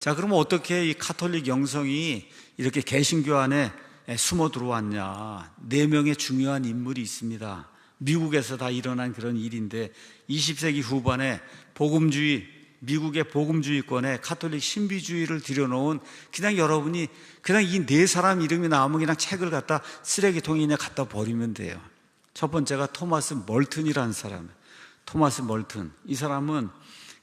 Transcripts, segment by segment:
자, 그러면 어떻게 이 가톨릭 영성이 이렇게 개신교 안에 숨어 들어왔냐? 4명의 중요한 인물이 있습니다. 미국에서 다 일어난 그런 일인데 20세기 후반에 미국의 복음주의권에 가톨릭 신비주의를 들여놓은 그냥 여러분이 그냥 이 4사람 이름이 나오면 그냥 책을 갖다 쓰레기통에 그냥 갖다 버리면 돼요. 첫 번째가 토마스 멀튼이라는 사람이에요. 토마스 멀튼. 이 사람은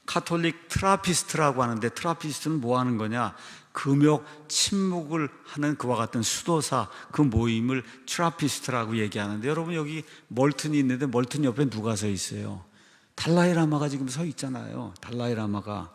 가톨릭 트라피스트라고 하는데, 트라피스트는 뭐 하는 거냐? 금욕, 침묵을 하는 그와 같은 수도사, 그 모임을 트라피스트라고 얘기하는데, 여러분 여기 멀튼이 있는데 멀튼 옆에 누가 서 있어요? 달라이라마가 지금 서 있잖아요. 달라이라마가.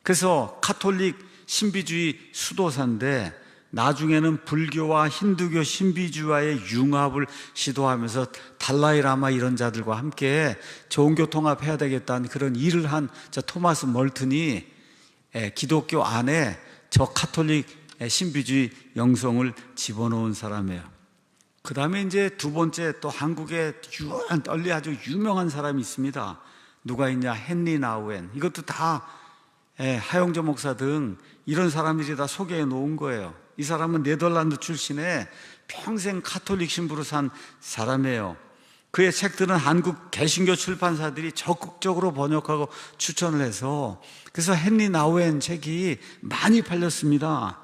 그래서 가톨릭 신비주의 수도사인데 나중에는 불교와 힌두교 신비주의와의 융합을 시도하면서 달라이라마 이런 자들과 함께 종교 통합해야 되겠다는 그런 일을 한 저 토마스 멀튼이 기독교 안에 저 가톨릭 신비주의 영성을 집어넣은 사람이에요. 그 다음에 이제 두 번째 또 한국에 널리 아주 유명한 사람이 있습니다. 누가 있냐? 헨리 나우엔. 이것도 다 하용조 목사 등 이런 사람들이 다 소개해 놓은 거예요. 이 사람은 네덜란드 출신의 평생 가톨릭 신부로 산 사람이에요. 그의 책들은 한국 개신교 출판사들이 적극적으로 번역하고 추천을 해서, 그래서 헨리 나우엔 책이 많이 팔렸습니다.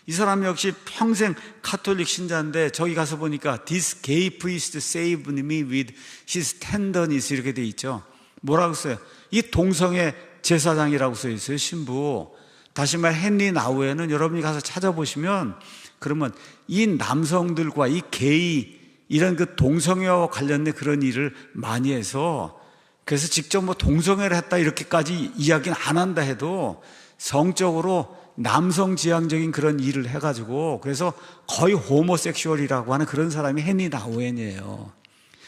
이 사람 역시 평생 가톨릭 신자인데 저기 가서 보니까 This gay priest saved me with his tenderness 이렇게 돼 있죠. 뭐라고 써요? 이 동성애 제사장이라고 써 있어요, 신부. 다시 말 헨리 나우엔은 여러분이 가서 찾아보시면, 그러면 이 남성들과 이 게이 이런 그 동성애와 관련된 그런 일을 많이 해서, 그래서 직접 뭐 동성애를 했다 이렇게까지 이야기는 안 한다 해도 성적으로 남성 지향적인 그런 일을 해가지고, 그래서 거의 호모섹슈얼이라고 하는 그런 사람이 헨리 나우엔이에요.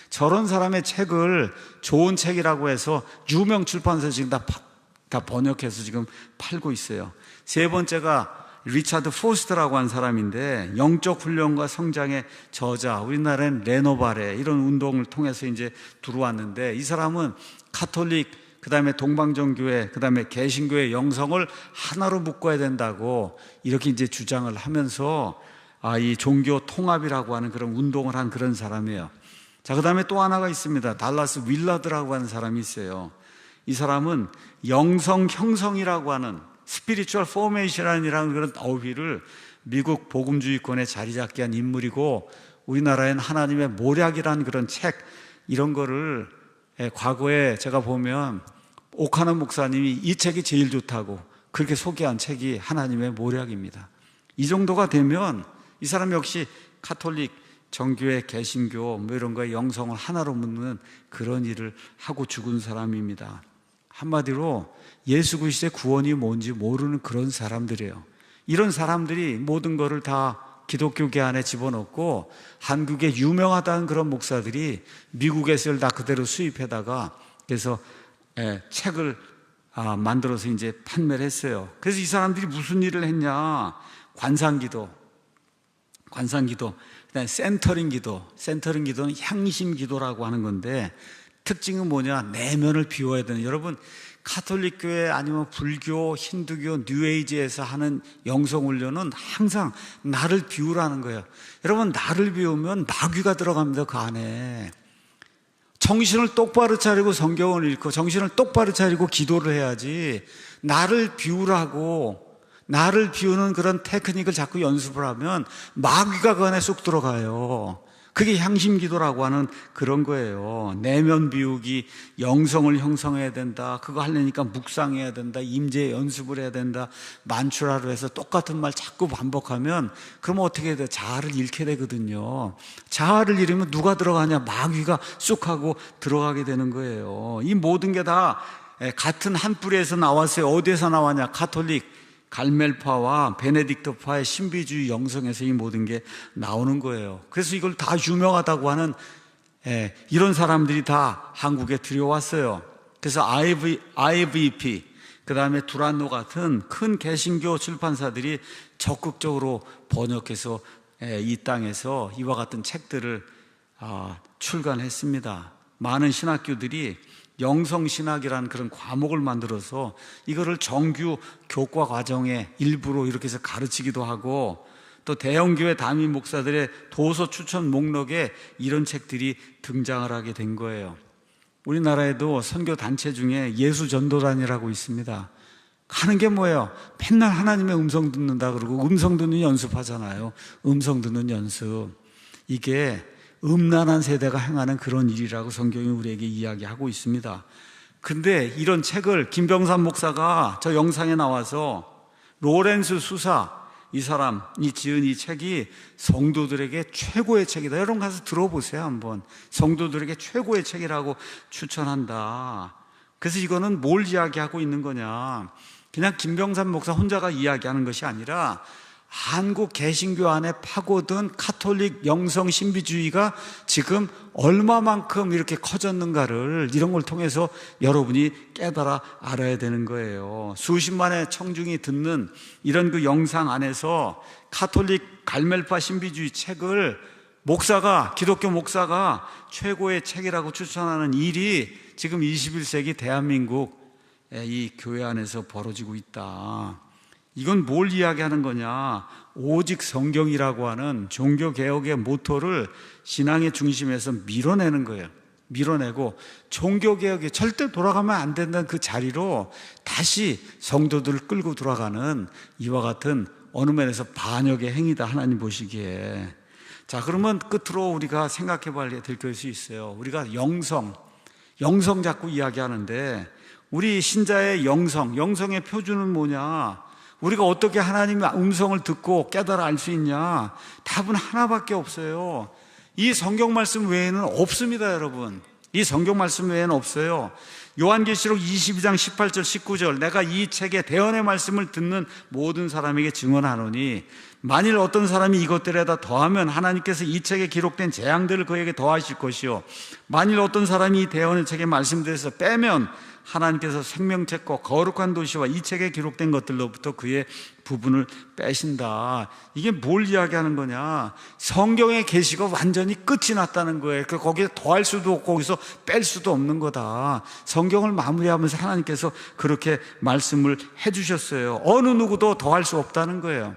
저런 사람의 책을 좋은 책이라고 해서 유명 출판사 지금 다 번역해서 지금 팔고 있어요. 세 번째가 리차드 포스터라고 하는 사람인데, 영적 훈련과 성장의 저자, 우리나라엔 레노바레 이런 운동을 통해서 이제 들어왔는데, 이 사람은 가톨릭, 그 다음에 동방정교회, 그 다음에 개신교의 영성을 하나로 묶어야 된다고 이렇게 이제 주장을 하면서 이 종교 통합이라고 하는 그런 운동을 한 그런 사람이에요. 자, 그 다음에 또 하나가 있습니다. 달라스 윌라드라고 하는 사람이 있어요. 이 사람은 영성 형성이라고 하는 스피리추얼 포메이션이라는 그런 어휘를 미국 복음주의권에 자리 잡게 한 인물이고, 우리나라엔 하나님의 모략이라는 그런 책, 이런 거를 과거에 제가 보면 오카노 목사님이 이 책이 제일 좋다고 그렇게 소개한 책이 하나님의 모략입니다. 이 정도가 되면 이 사람 역시 가톨릭, 정교회, 개신교 뭐 이런 거에 영성을 하나로 묶는 그런 일을 하고 죽은 사람입니다. 한마디로 예수 그리스도의 구원이 뭔지 모르는 그런 사람들이에요. 이런 사람들이 모든 것을 다 기독교계 안에 집어넣고, 한국에 유명하다는 그런 목사들이 미국에서 다 그대로 수입해다가 그래서 책을 만들어서 이제 판매를 했어요. 그래서 이 사람들이 무슨 일을 했냐? 관상기도, 그다음에 센터링 기도는 향심 기도라고 하는 건데, 특징은 뭐냐? 내면을 비워야 되는. 여러분, 가톨릭 교회 아니면 불교, 힌두교, 뉴에이지에서 하는 영성훈련은 항상 나를 비우라는 거예요. 여러분, 나를 비우면 마귀가 들어갑니다, 그 안에. 정신을 똑바로 차리고 성경을 읽고 정신을 똑바로 차리고 기도를 해야지, 나를 비우라고, 나를 비우는 그런 테크닉을 자꾸 연습을 하면 마귀가 그 안에 쏙 들어가요. 그게 향심기도라고 하는 그런 거예요. 내면 비우기, 영성을 형성해야 된다, 그거 하려니까 묵상해야 된다, 임재 연습을 해야 된다, 만추라로 해서 똑같은 말 자꾸 반복하면 그러면 어떻게 돼요? 자아를 잃게 되거든요. 자아를 잃으면 누가 들어가냐? 마귀가 쑥 하고 들어가게 되는 거예요. 이 모든 게 다 같은 한 뿌리에서 나왔어요. 어디에서 나왔냐? 가톨릭 갈멜파와 베네딕토파의 신비주의 영성에서 이 모든 게 나오는 거예요. 그래서 이걸 다 유명하다고 하는 이런 사람들이 다 한국에 들여왔어요. 그래서 IVP, 그 다음에 두란노 같은 큰 개신교 출판사들이 적극적으로 번역해서 이 땅에서 이와 같은 책들을 출간했습니다. 많은 신학교들이 영성신학이라는 그런 과목을 만들어서 이거를 정규 교과 과정의 일부로 이렇게 해서 가르치기도 하고, 또 대형교회 담임 목사들의 도서 추천 목록에 이런 책들이 등장을 하게 된 거예요. 우리나라에도 선교 단체 중에 예수전도단이라고 있습니다. 하는 게 뭐예요? 맨날 하나님의 음성 듣는다 그러고 음성 듣는 연습하잖아요. 음성 듣는 연습. 이게 음란한 세대가 행하는 그런 일이라고 성경이 우리에게 이야기하고 있습니다. 근데 이런 책을 김병삼 목사가 저 영상에 나와서 로렌스 수사, 이 사람이 지은 이 책이 성도들에게 최고의 책이다. 여러분 가서 들어보세요 한번. 성도들에게 최고의 책이라고 추천한다. 그래서 이거는 뭘 이야기하고 있는 거냐, 그냥 김병삼 목사 혼자가 이야기하는 것이 아니라 한국 개신교 안에 파고든 카톨릭 영성 신비주의가 지금 얼마만큼 이렇게 커졌는가를 이런 걸 통해서 여러분이 깨달아 알아야 되는 거예요. 수십만의 청중이 듣는 이런 그 영상 안에서 카톨릭 갈멜파 신비주의 책을 기독교 목사가 최고의 책이라고 추천하는 일이 지금 21세기 대한민국 이 교회 안에서 벌어지고 있다. 이건 뭘 이야기하는 거냐, 오직 성경이라고 하는 종교개혁의 모토를 신앙의 중심에서 밀어내는 거예요. 밀어내고 종교개혁에 절대 돌아가면 안 된다는 그 자리로 다시 성도들을 끌고 돌아가는 이와 같은 어느 면에서 반역의 행위다, 하나님 보시기에. 자, 그러면 끝으로 우리가 생각해 봐야 될 것이 있어요. 우리가 영성 자꾸 이야기하는데, 우리 신자의 영성의 표준은 뭐냐? 우리가 어떻게 하나님의 음성을 듣고 깨달아 알 수 있냐? 답은 하나밖에 없어요. 이 성경 말씀 외에는 없습니다, 여러분. 이 성경 말씀 외에는 없어요. 요한계시록 22장 18절 19절, 내가 이 책의 대언의 말씀을 듣는 모든 사람에게 증언하노니 만일 어떤 사람이 이것들에다 더하면 하나님께서 이 책에 기록된 재앙들을 그에게 더하실 것이요, 만일 어떤 사람이 이 대언의 책의 말씀들에서 빼면 하나님께서 생명책과 거룩한 도시와 이 책에 기록된 것들로부터 그의 부분을 빼신다. 이게 뭘 이야기하는 거냐? 성경의 계시가 완전히 끝이 났다는 거예요. 거기에 더할 수도 없고 거기서 뺄 수도 없는 거다. 성경을 마무리하면서 하나님께서 그렇게 말씀을 해주셨어요. 어느 누구도 더할 수 없다는 거예요.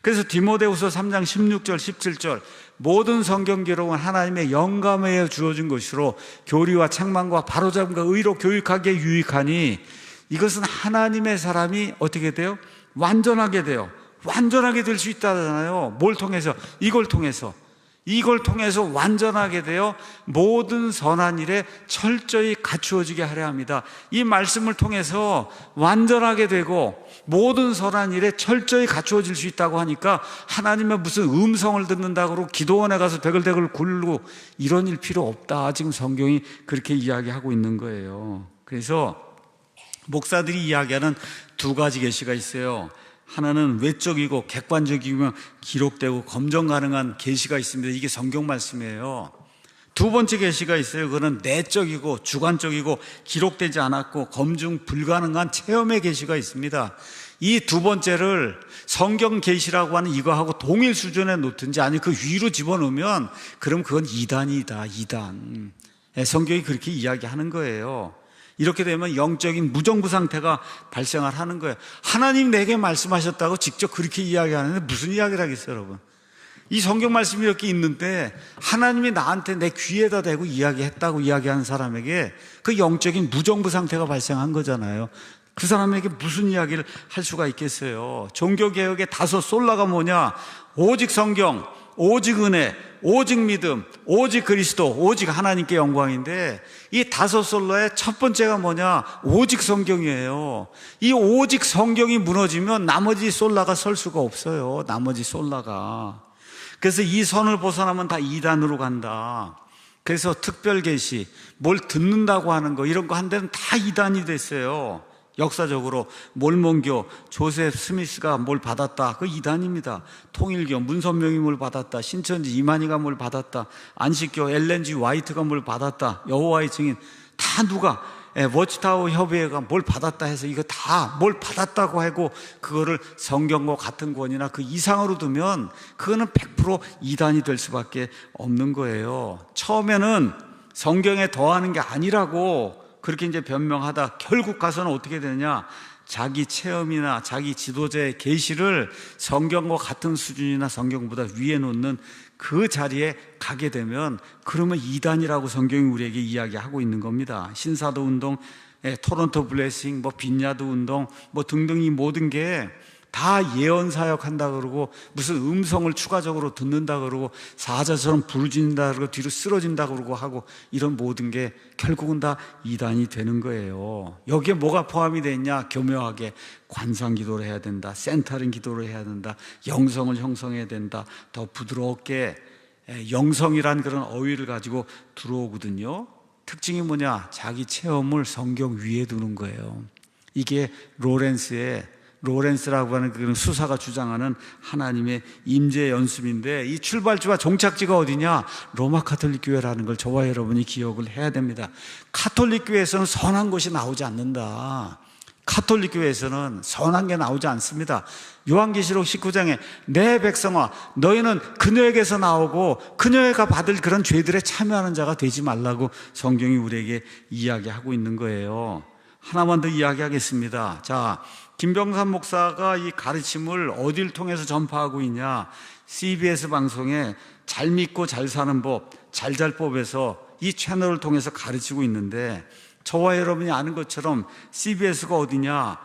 그래서 디모데후서 3장 16절 17절, 모든 성경 기록은 하나님의 영감에 주어진 것으로 교리와 책망과 바로잡음과 의로 교육하기에 유익하니, 이것은 하나님의 사람이 어떻게 돼요? 완전하게 될 수 있다잖아요. 뭘 통해서? 이걸 통해서 완전하게 되어 모든 선한 일에 철저히 갖추어지게 하려 합니다. 이 말씀을 통해서 완전하게 되고 모든 선한 일에 철저히 갖추어질 수 있다고 하니까 하나님의 무슨 음성을 듣는다고 기도원에 가서 대글대글 굴고 이런 일 필요 없다. 지금 성경이 그렇게 이야기하고 있는 거예요. 그래서 목사들이 이야기하는 두 가지 계시가 있어요. 하나는 외적이고 객관적이며 기록되고 검증 가능한 계시가 있습니다. 이게 성경 말씀이에요. 두 번째 계시가 있어요. 그거는 내적이고 주관적이고 기록되지 않았고 검증 불가능한 체험의 계시가 있습니다. 이 두 번째를 성경 계시라고 하는 이거하고 동일 수준에 놓든지 아니 그 위로 집어넣으면 그럼 그건 이단이다. 이단. 성경이 그렇게 이야기하는 거예요. 이렇게 되면 영적인 무정부 상태가 발생을 하는 거예요. 하나님 내게 말씀하셨다고 직접 그렇게 이야기하는데 무슨 이야기를 하겠어요, 여러분? 이 성경 말씀이 이렇게 있는데 하나님이 나한테 내 귀에다 대고 이야기했다고 이야기하는 사람에게 그 영적인 무정부 상태가 발생한 거잖아요. 그 사람에게 무슨 이야기를 할 수가 있겠어요? 종교개혁의 다섯 솔라가 뭐냐? 오직 성경, 오직 은혜, 오직 믿음, 오직 그리스도, 오직 하나님께 영광인데, 이 다섯 솔라의 첫 번째가 뭐냐? 오직 성경이에요. 이 오직 성경이 무너지면 나머지 솔라가 설 수가 없어요. 나머지 솔라가. 그래서 이 선을 벗어나면 다 이단으로 간다. 그래서 특별 계시, 뭘 듣는다고 하는 거 이런 거 한 데는 다 이단이 됐어요. 역사적으로 몰몬교, 조셉 스미스가 뭘 받았다, 그 이단입니다. 통일교, 문선명이 뭘 받았다, 신천지 이만희가 뭘 받았다, 안식교 엘렌 G 화이트가 뭘 받았다, 여호와의 증인 다 누가 워치타워 협의회가 뭘 받았다 해서 이거 다 뭘 받았다고 하고 그거를 성경과 같은 권이나 그 이상으로 두면 그거는 100% 이단이 될 수밖에 없는 거예요. 처음에는 성경에 더하는 게 아니라고 그렇게 이제 변명하다 결국 가서는 어떻게 되느냐? 자기 체험이나 자기 지도자의 계시를 성경과 같은 수준이나 성경보다 위에 놓는 그 자리에 가게 되면 그러면 이단이라고 성경이 우리에게 이야기하고 있는 겁니다. 신사도 운동, 토론토 블레싱, 빈야드 운동 등등 이 모든 게 다 예언 사역 한다 그러고 무슨 음성을 추가적으로 듣는다 그러고 사자처럼 부르짖는다 그러고 뒤로 쓰러진다 그러고 하고 이런 모든 게 결국은 다 이단이 되는 거예요. 여기에 뭐가 포함이 되어 있냐? 교묘하게 관상 기도를 해야 된다, 센터링 기도를 해야 된다, 영성을 형성해야 된다, 더 부드럽게 영성이란 그런 어휘를 가지고 들어오거든요. 특징이 뭐냐? 자기 체험을 성경 위에 두는 거예요. 이게 로렌스라고 하는 그런 수사가 주장하는 하나님의 임재 연습인데, 이 출발지와 종착지가 어디냐? 로마 카톨릭 교회라는 걸 저와 여러분이 기억을 해야 됩니다. 카톨릭 교회에서는 선한 것이 나오지 않는다. 카톨릭 교회에서는 선한 게 나오지 않습니다. 요한계시록 19장에 내 백성아 너희는 그녀에게서 나오고 그녀가 받을 그런 죄들에 참여하는 자가 되지 말라고 성경이 우리에게 이야기하고 있는 거예요. 하나만 더 이야기하겠습니다. 자, 김병삼 목사가 이 가르침을 어디를 통해서 전파하고 있냐? CBS 방송에 잘 믿고 잘 사는 법, 잘잘법에서 이 채널을 통해서 가르치고 있는데, 저와 여러분이 아는 것처럼 CBS가 어디냐?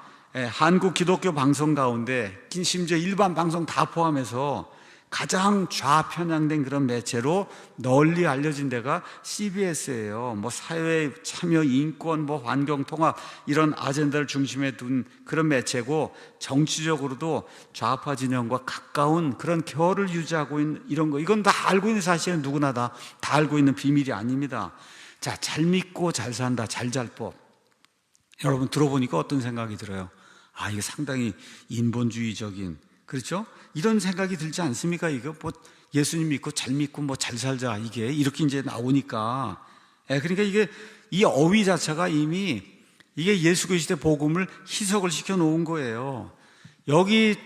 한국 기독교 방송 가운데 심지어 일반 방송 다 포함해서 가장 좌편향된 그런 매체로 널리 알려진 데가 CBS예요. 사회 참여, 인권, 환경 통합 이런 아젠다를 중심에 둔 그런 매체고, 정치적으로도 좌파 진영과 가까운 그런 결을 유지하고 있는 이런 거, 이건 다 알고 있는 사실은 누구나 다 알고 있는 비밀이 아닙니다. 자, 잘 믿고 잘 산다, 잘잘법. 여러분 들어보니까 어떤 생각이 들어요? 이거 상당히 인본주의적인, 그렇죠? 이런 생각이 들지 않습니까? 이거 예수님 믿고 잘 살자, 이게 이렇게 이제 나오니까. 그러니까 이게 이 어휘 자체가 이미 이게 예수 그리스도의 복음을 희석을 시켜 놓은 거예요. 여기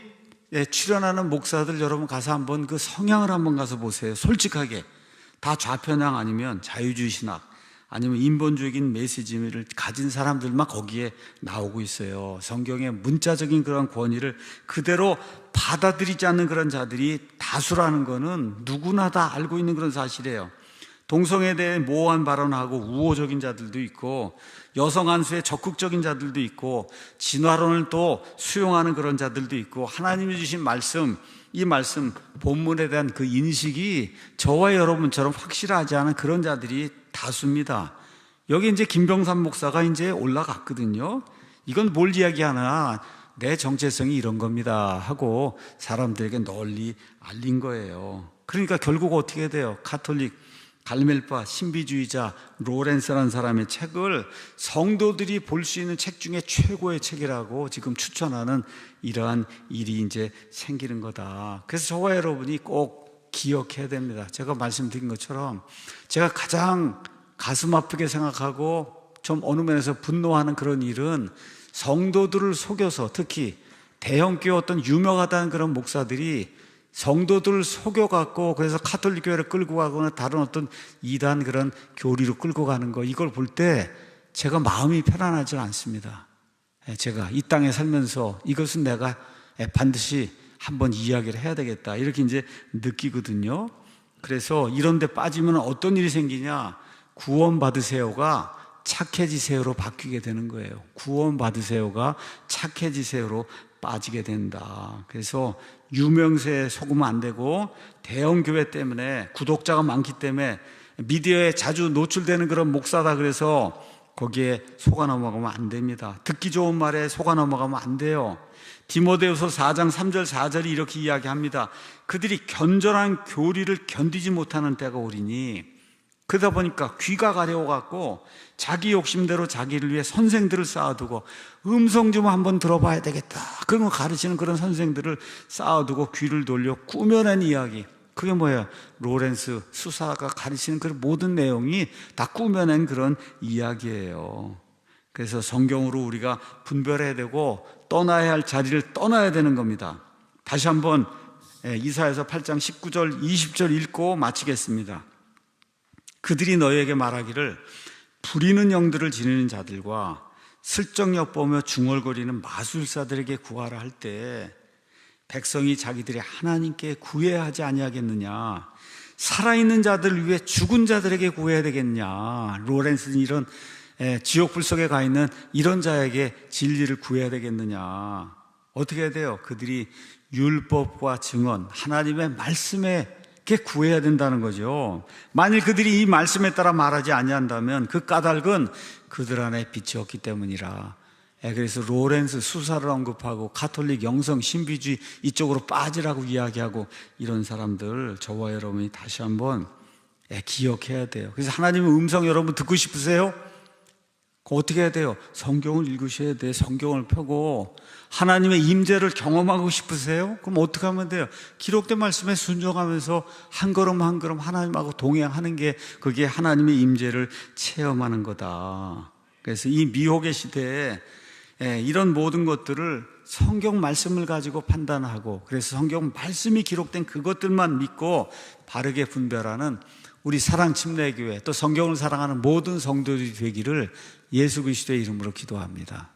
출연하는 목사들 여러분 가서 한번 그 성향을 한번 가서 보세요. 솔직하게 다 좌편향 아니면 자유주의 신학 아니면 인본주의적인 메시지를 가진 사람들만 거기에 나오고 있어요. 성경의 문자적인 그런 권위를 그대로 받아들이지 않는 그런 자들이 다수라는 것은 누구나 다 알고 있는 그런 사실이에요. 동성애에 대해 모호한 발언하고 우호적인 자들도 있고, 여성 안수에 적극적인 자들도 있고, 진화론을 또 수용하는 그런 자들도 있고, 하나님이 주신 말씀, 이 말씀 본문에 대한 그 인식이 저와 여러분처럼 확실하지 않은 그런 자들이 다수입니다. 여기 이제 김병삼 목사가 이제 올라갔거든요. 이건 뭘 이야기하나? 내 정체성이 이런 겁니다 하고 사람들에게 널리 알린 거예요. 그러니까 결국 어떻게 돼요? 카톨릭, 갈멜파, 신비주의자 로렌스라는 사람의 책을 성도들이 볼 수 있는 책 중에 최고의 책이라고 지금 추천하는 이러한 일이 이제 생기는 거다. 그래서 저와 여러분이 꼭 기억해야 됩니다. 제가 말씀드린 것처럼 제가 가장 가슴 아프게 생각하고 좀 어느 면에서 분노하는 그런 일은, 성도들을 속여서, 특히 대형교회 어떤 유명하다는 그런 목사들이 성도들을 속여갖고 그래서 카톨릭 교회를 끌고 가거나 다른 어떤 이단 그런 교리로 끌고 가는 거, 이걸 볼 때 제가 마음이 편안하지 않습니다. 제가 이 땅에 살면서 이것은 내가 반드시 한번 이야기를 해야 되겠다, 이렇게 이제 느끼거든요. 그래서 이런 데 빠지면 어떤 일이 생기냐? 구원받으세요가 착해지세요로 바뀌게 되는 거예요. 구원받으세요가 착해지세요로 빠지게 된다. 그래서 유명세에 속으면 안 되고, 대형교회 때문에 구독자가 많기 때문에 미디어에 자주 노출되는 그런 목사다 그래서 거기에 속아 넘어가면 안 됩니다. 듣기 좋은 말에 속아 넘어가면 안 돼요. 디모데후서 4장 3절 4절이 이렇게 이야기합니다. 그들이 견전한 교리를 견디지 못하는 때가 오리니, 그러다 보니까 귀가 가려워갖고 자기 욕심대로 자기를 위해 선생들을 쌓아두고, 음성 좀 한번 들어봐야 되겠다, 그런 거 가르치는 그런 선생들을 쌓아두고 귀를 돌려 꾸며낸 이야기. 그게 뭐예요? 로렌스 수사가 가르치는 그 모든 내용이 다 꾸며낸 그런 이야기예요. 그래서 성경으로 우리가 분별해야 되고 떠나야 할 자리를 떠나야 되는 겁니다. 다시 한번 이사야서 8장 19절 20절 읽고 마치겠습니다. 그들이 너희에게 말하기를 부리는 영들을 지니는 자들과 슬쩍 엿보며 중얼거리는 마술사들에게 구하라 할 때 백성이 자기들이 하나님께 구해야 하지 아니하겠느냐? 살아있는 자들을 위해 죽은 자들에게 구해야 되겠냐? 로렌스는 이런 지옥 불 속에 가 있는 이런 자에게 진리를 구해야 되겠느냐? 어떻게 해야 돼요? 그들이 율법과 증언, 하나님의 말씀에 구해야 된다는 거죠. 만일 그들이 이 말씀에 따라 말하지 아니한다면 그 까닭은 그들 안에 빛이 없기 때문이라. 그래서 로렌스 수사를 언급하고 가톨릭 영성 신비주의 이쪽으로 빠지라고 이야기하고 이런 사람들 저와 여러분이 다시 한번 기억해야 돼요. 그래서 하나님의 음성 여러분 듣고 싶으세요? 어떻게 해야 돼요? 성경을 읽으셔야 돼요. 성경을 펴고 하나님의 임재를 경험하고 싶으세요? 그럼 어떻게 하면 돼요? 기록된 말씀에 순종하면서 한 걸음 한 걸음 하나님하고 동행하는 게 그게 하나님의 임재를 체험하는 거다. 그래서 이 미혹의 시대에 이런 모든 것들을 성경 말씀을 가지고 판단하고 그래서 성경 말씀이 기록된 그것들만 믿고 바르게 분별하는 우리 사랑침례교회 또 성경을 사랑하는 모든 성도들이 되기를 예수 그리스도의 이름으로 기도합니다.